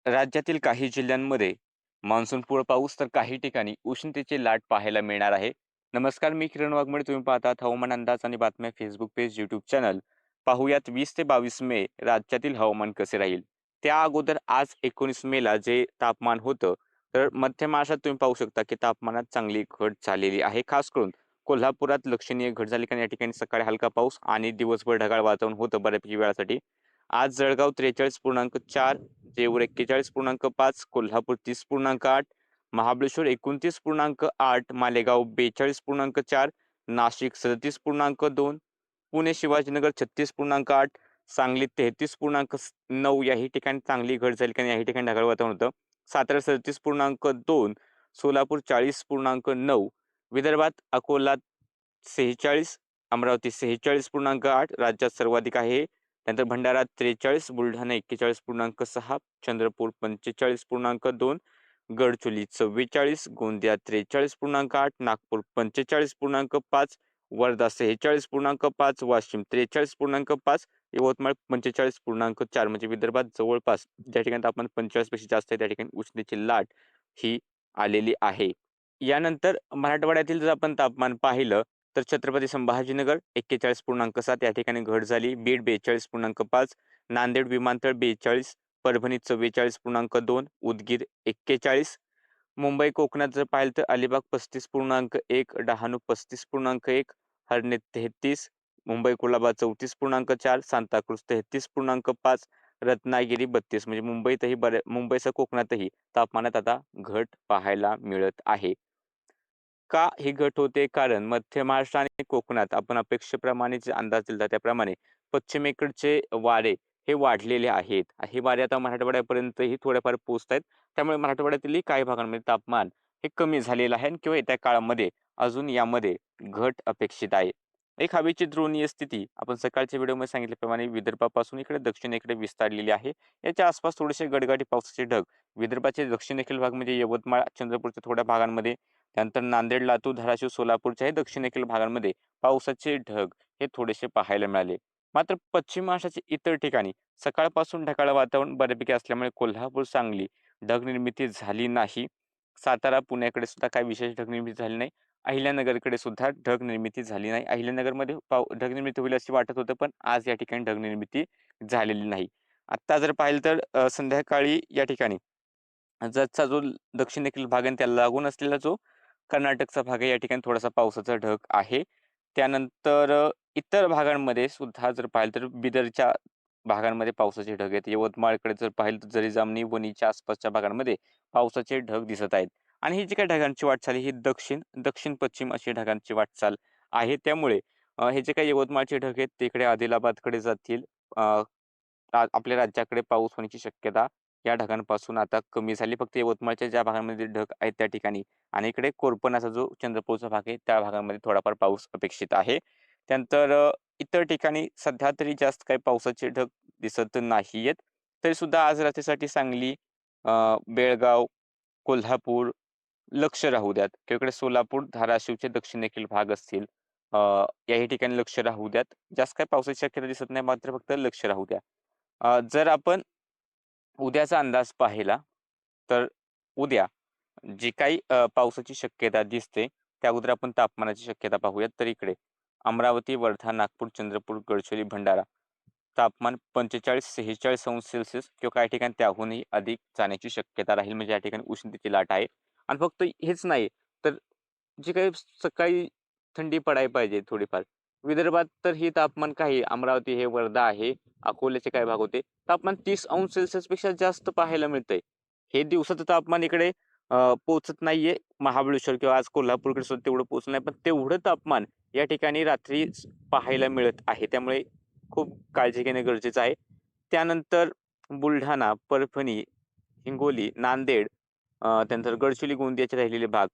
राज्यातील काही जिल्ह्यांमध्ये मान्सूनपूर्व पाऊस तर काही ठिकाणी उष्णतेची लाट पाहायला मिळणार आहे. नमस्कार, मी किरण वाघमोडे. तुम्ही पाहतात हवामान अंदाज आणि बातम्या फेसबुक पेज, यूट्यूब चॅनल. पाहुयात 20 ते 22 मे राज्यातील हवामान कसे राहील. त्या अगोदर आज 19 मेला जे तापमान होतं, तर मध्य महाराष्ट्रात तुम्ही पाहू शकता की तापमानात चांगली घट झालेली आहे. खास करून कोल्हापुरात लक्षणीय घट झाली, कारण या ठिकाणी सकाळी हलका पाऊस आणि दिवसभर ढगाळ वातावरण होतं बऱ्यापैकी वेळासाठी. आज जळगाव 43.4, जेऊर 41.5, कोल्हापूर 30.8, महाबळेश्वर 29.8, मालेगाव 42.4, नाशिक 37.2, पुणे शिवाजीनगर 36.8, सांगली 33.9 याही ठिकाणी चांगली घट झाली, कारण याही ठिकाणी ढगाळ वातावरण होतं. सातारा 37.2, सोलापूर 40.9, विदर्भात अकोला 46, अमरावती 46.8 राज्यात सर्वाधिक आहे. त्यानंतर भंडारा 43, बुलढाणा 41.6, चंद्रपूर 45.2, गडचिरोली 44, गोंदिया 43.8, नागपूर 45.5, वर्धा 46.5, वाशिम 43.5, यवतमाळ 45.4. म्हणजे विदर्भात जवळपास ज्या ठिकाणी तापमान 45 पेक्षा जास्त आहे त्या ठिकाणी उष्णतेची लाट ही आलेली आहे. यानंतर मराठवाड्यातील जर आपण तापमान पाहिलं तर छत्रपती संभाजीनगर 41.7 या ठिकाणी घट झाली. बीड 42.5, नांदेड विमानतळ 42, परभणी 44.2, उदगीर 41, मुंबई कोकणात जर पाहिलं तर अलिबाग 35.1, डहाणू 35.1, हरणे 33, मुंबई कुलाबा 34.4, सांताक्रूज 33.5, रत्नागिरी 32. म्हणजे मुंबईसह कोकणातही तापमानात आता घट पाहायला मिळत आहे. का ही घट होते? कारण मध्य महाराष्ट्र आणि कोकणात आपण अपेक्षेप्रमाणे जे अंदाज दिला त्याप्रमाणे पश्चिमेकडचे वारे हे वाढलेले आहेत. हे वारे आता मराठवाड्यापर्यंतही थोडेफार पोहोचत आहेत. त्यामुळे मराठवाड्यातीलही काही भागांमध्ये तापमान हे कमी झालेलं आहे आणि किंवा येत्या काळामध्ये अजून यामध्ये घट अपेक्षित आहे. एक हवेची ध्रुवणीय स्थिती आपण सकाळच्या व्हिडिओमध्ये सांगितल्याप्रमाणे विदर्भापासून इकडे दक्षिणेकडे विस्तारलेली आहे. याच्या आसपास थोडेसे गडगडी पावसाचे ढग विदर्भाचे दक्षिणेकडील भाग म्हणजे यवतमाळ, चंद्रपूरच्या थोड्या भागांमध्ये, त्यानंतर नांदेड, लातूर, धाराशिव, सोलापूरच्याही दक्षिणेकडील भागांमध्ये पावसाचे ढग हे थोडेसे पाहायला मिळाले. मात्र पश्चिम महाराष्ट्राच्या इतर ठिकाणी सकाळपासून ढगाळ वातावरण बऱ्यापैकी असल्यामुळे कोल्हापूर, सांगली ढग निर्मिती झाली नाही. सातारा, पुण्याकडे सुद्धा काही विशेष ढग निर्मिती झाली नाही. अहिल्यानगरकडे सुद्धा ढग निर्मिती झाली नाही. अहिल्यानगरमध्ये ढग निर्मिती होईल असे वाटत होतं, पण आज या ठिकाणी ढग निर्मिती झालेली नाही. आत्ता जर पाहिलं तर संध्याकाळी या ठिकाणी जतचा जो दक्षिणेकडील भाग आहे त्याला लागून असलेला जो कर्नाटकचा भाग आहे या ठिकाणी थोडासा पावसाचा ढग आहे. त्यानंतर इतर भागांमध्ये सुद्धा जर पाहिलं तर बिदरच्या भागांमध्ये पावसाचे ढग आहेत. यवतमाळकडे जर पाहिलं तर जरी जामणी, वणीच्या आसपासच्या भागांमध्ये पावसाचे ढग दिसत आहेत. आणि ही जी काही ढगांची वाटचाल ही दक्षिण पश्चिम अशी ढगांची वाटचाल आहे. त्यामुळे हे जे काही यवतमाळचे ढग आहेत तिकडे आदिलाबादकडे जातील. अ, आपल्या राज्याकडे पाऊस होण्याची शक्यता या ढगांपासून आता कमी झाली. फक्त यवतमाळच्या ज्या भागांमध्ये ढग आहेत त्या ठिकाणी आणि इकडे कोरपणाचा जो चंद्रपूरचा भाग आहे त्या भागामध्ये थोडाफार पाऊस अपेक्षित आहे. त्यानंतर इतर ठिकाणी सध्या तरी जास्त काही पावसाचे ढग दिसत नाहीयेत. तरी सुद्धा आज रात्रीसाठी सांगली, बेळगाव, कोल्हापूर लक्ष राहू द्यात किंवा इकडे सोलापूर, धाराशिवचे दक्षिणेकडील भाग असतील, अ, याही ठिकाणी लक्ष राहू द्यात. जास्त काही पावसाची शक्यता दिसत नाही, मात्र फक्त लक्ष राहू द्या. जर आपण उद्याचा अंदाज पाहिला तर उद्या जी काही पावसाची शक्यता दिसते त्या अगोदर आपण तापमानाची शक्यता पाहूयात. तर इकडे अमरावती, वर्धा, नागपूर, चंद्रपूर, गडचिरोली, भंडारा तापमान 45-46 अंश सेल्सिअस किंवा काही ठिकाणी त्याहूनही अधिक जाण्याची शक्यता राहील. म्हणजे या ठिकाणी उष्णतेची लाट आहे. आणि फक्त हेच नाही तर जी काही सकाळी थंडी पडायला पाहिजे थोडीफार, विदर्भात तर ही तापमान काही अमरावती हे वर्धा आहे, अकोल्याचे काही भाग होते, तापमान 30 अंश सेल्सिअस पेक्षा जास्त पाहायला मिळतंय. हे दिवसाचं तापमान इकडे पोहोचत नाहीये. महाबळेश्वर किंवा आज कोल्हापूरकडे सुद्धा तेवढं पोहोचलं नाही, पण तेवढं तापमान या ठिकाणी रात्री पाहायला मिळत आहे. त्यामुळे खूप काळजी घेणे गरजेचं आहे. त्यानंतर बुलढाणा, परभणी, हिंगोली, नांदेड, त्यानंतर गडचिरोली, गोंदियाचे राहिलेले भाग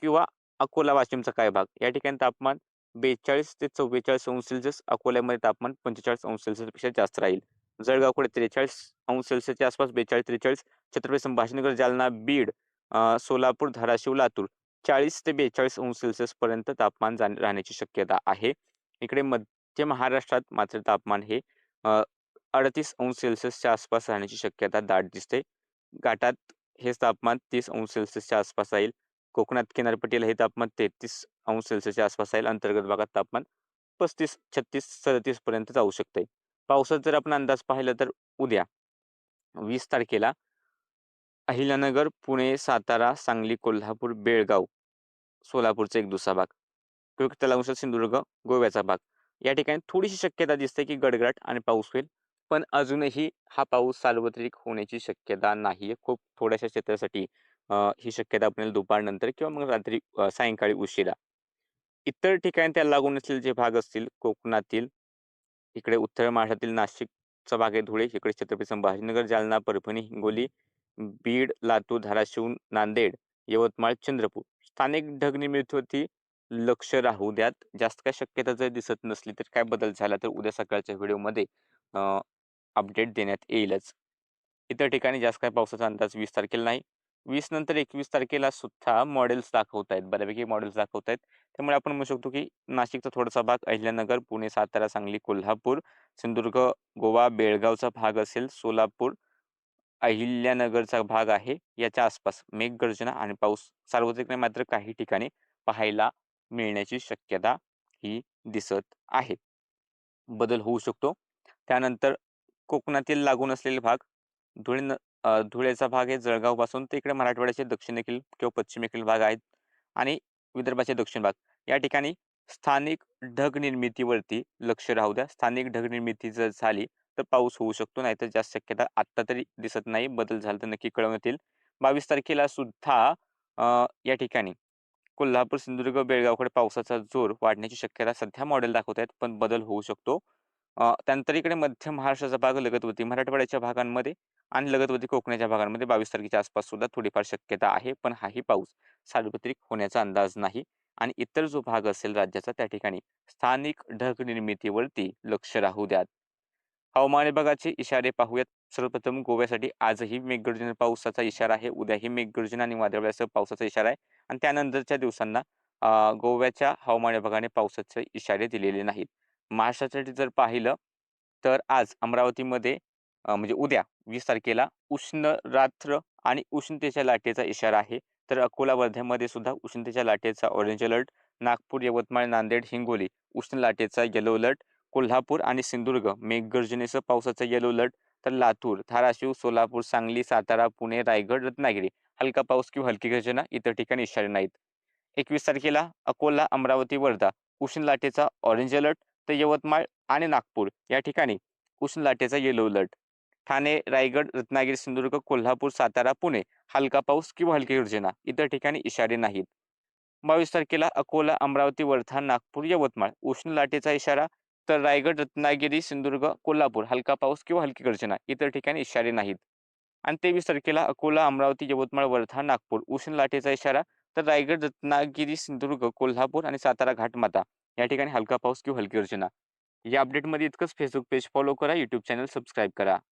किंवा अकोला, वाशिमचा काही भाग या ठिकाणी तापमान 42 ते 44 अंश सेल्सिअस, अकोल्यामध्ये तापमान 45 अंश सेल्सिअस पेक्षा जास्त राहील. जळगावकडे 43 अंश सेल्सिअसच्या आसपास, 42-43, छत्रपती संभाजीनगर, जालना, बीड, सोलापूर, धाराशिव, लातूर 40 ते 42 अंश सेल्सिअस पर्यंत तापमान राहण्याची शक्यता आहे. इकडे मध्य महाराष्ट्रात मात्र तापमान हे 38 अंश सेल्सिअसच्या आसपास राहण्याची शक्यता दाट दिसते. घाटात हे तापमान 30°C आसपास राहील. कोकणात किनारपट्टीला हे तापमान 33°C आसपास राहील. अंतर्गत भागात तापमान 35, 36, 37 पर्यंत जाऊ शकते. पावसाचा जर आपण अंदाज पाहिला तर उद्या 20 तारखेला अहिल्यानगर, पुणे, सातारा, सांगली, कोल्हापूर, बेळगाव, सोलापूरचा एक दुसरा भाग, किंवा त्याला सिंधुदुर्ग, गोव्याचा भाग. या ठिकाणी थोडीशी शक्यता दिसते की गडगडाट आणि पाऊस होईल. पण अजूनही हा पाऊस सार्वत्रिक होण्याची शक्यता नाहीये. खूप थोड्याशा क्षेत्रासाठी ही शक्यता आपल्याला दुपारनंतर किंवा मग रात्री सायंकाळी उशिरा. इतर ठिकाणी त्याला लागून असलेले जे भाग असतील कोकणातील, इकडे उत्तर महाराष्ट्रातील नाशिकचा भाग आहे, धुळे, इकडे छत्रपती संभाजीनगर, जालना, परभणी, हिंगोली, बीड, लातूर, धाराशिव, नांदेड, यवतमाळ, चंद्रपूर. स्थानिक ढग निर्मितीवरती लक्ष राहू द्यात. जास्त काही शक्यता जर दिसत नसली तर काय बदल झाला तर उद्या सकाळच्या व्हिडिओमध्ये अपडेट देण्यात येईलच. इतर ठिकाणी जास्त काही पावसाचा अंदाज 20 तारखेला नाही. 20 नंतर 21 तारखेला सुद्धा मॉडेल्स दाखवतायत. बऱ्यापैकी मॉडेल्स दाखवतायत. त्यामुळे आपण म्हणू शकतो की नाशिकचा थोडासा भाग, अहिल्यानगर, पुणे, सातारा, सांगली, कोल्हापूर, सिंधुदुर्ग, गोवा, बेळगावचा भाग असेल, सोलापूर, अहिल्यानगरचा भाग आहे, याच्या आसपास मेघगर्जना आणि पाऊस सार्वत्रिक नाही मात्र काही ठिकाणी पाहायला मिळण्याची शक्यता ही दिसत आहे. बदल होऊ शकतो. त्यानंतर कोकणातील लागून असलेले भाग, धुळेचा भाग आहे जळगावपासून ते इकडे मराठवाड्याचे दक्षिणेकडील किंवा पश्चिमेकडील भाग आहेत आणि विदर्भाचे दक्षिण भाग. या ठिकाणी स्थानिक ढग निर्मितीवरती लक्ष राहू द्या. स्थानिक ढग निर्मिती जर झाली तर पाऊस होऊ शकतो, नाहीतर जास्त शक्यता आत्ता तरी दिसत नाही. बदल झाला तर नक्की कळवण्यात येईल. 22 तारखेला सुद्धा या ठिकाणी कोल्हापूर, सिंधुदुर्ग, बेळगावकडे पावसाचा जोर वाढण्याची शक्यता सध्या मॉडेल दाखवत आहेत, पण बदल होऊ शकतो. त्यानंतर इकडे मध्य महाराष्ट्राचा भाग, लगतवर्ती मराठवाड्याच्या भागांमध्ये आणि लगतवर्ती कोकणाच्या भागांमध्ये 22 तारखेच्या आसपास सुद्धा थोडीफार शक्यता आहे. पण हाही पाऊस सार्वत्रिक होण्याचा अंदाज नाही आणि इतर जो भाग असेल राज्याचा त्या ठिकाणी स्थानिक ढग निर्मितीवरती लक्ष राहू द्यात. हवामान विभागाचे इशारे पाहूयात. सर्वप्रथम गोव्यासाठी आजही मेघगर्जने पावसाचा इशारा आहे. उद्याही मेघगर्जना आणि वादळासह पावसाचा इशारा आहे आणि त्यानंतरच्या दिवसांना गोव्याच्या हवामान विभागाने पावसाचे इशारे दिलेले नाहीत. महाराष्ट्रासाठी जर पाहिलं तर आज अमरावतीमध्ये म्हणजे उद्या 20 तारखेला उष्ण रात्र आणि उष्णतेच्या लाटेचा इशारा आहे. तर अकोला, वर्ध्यामध्ये सुद्धा उष्णतेच्या लाटेचा ऑरेंज अलर्ट. नागपूर, यवतमाळ, नांदेड, हिंगोली उष्ण लाटेचा येलो अलर्ट. कोल्हापूर आणि सिंधुदुर्ग मेघगर्जनेसह पावसाचा येलो अलर्ट. तर लातूर, धाराशिव, सोलापूर, सांगली, सातारा, पुणे, रायगड, रत्नागिरी हलका पाऊस किंवा हलकी गर्जना, इतर ठिकाणी इशारे नाहीत. 21 तारखेला अकोला, अमरावती, वर्धा उष्ण लाटेचा ऑरेंज अलर्ट. तर यवतमाळ आणि नागपूर या ठिकाणी उष्ण लाटेचा येलो अलर्ट. ठाणे, रायगड, रत्नागिरी, सिंधुदुर्ग, कोल्हापूर, सातारा, पुणे हलका पाऊस किंवा हलकी गर्जना, इतर ठिकाणी इशारे नाहीत. 22 तारखेला अकोला, अमरावती, वर्धा, नागपूर, यवतमाळ उष्ण लाटेचा इशारा. तर रायगड, रत्नागिरी, सिंधुदुर्ग, कोल्हापूर हलका पाऊस किंवा हलकी गर्जना, इतर ठिकाणी इशारे नाहीत. आणि 23 तारखेला अकोला, अमरावती, यवतमाळ, वर्धा, नागपूर उष्ण लाटेचा इशारा. तर रायगड, रत्नागिरी, सिंधुदुर्ग, कोल्हापूर आणि सातारा घाटमाता या ठिकाणी हलका पाऊस किंवा हलकी गर्जना. या अपडेटमध्ये इतकंच. फेसबुक पेज फॉलो करा, यूट्यूब चॅनल सबस्क्राईब करा.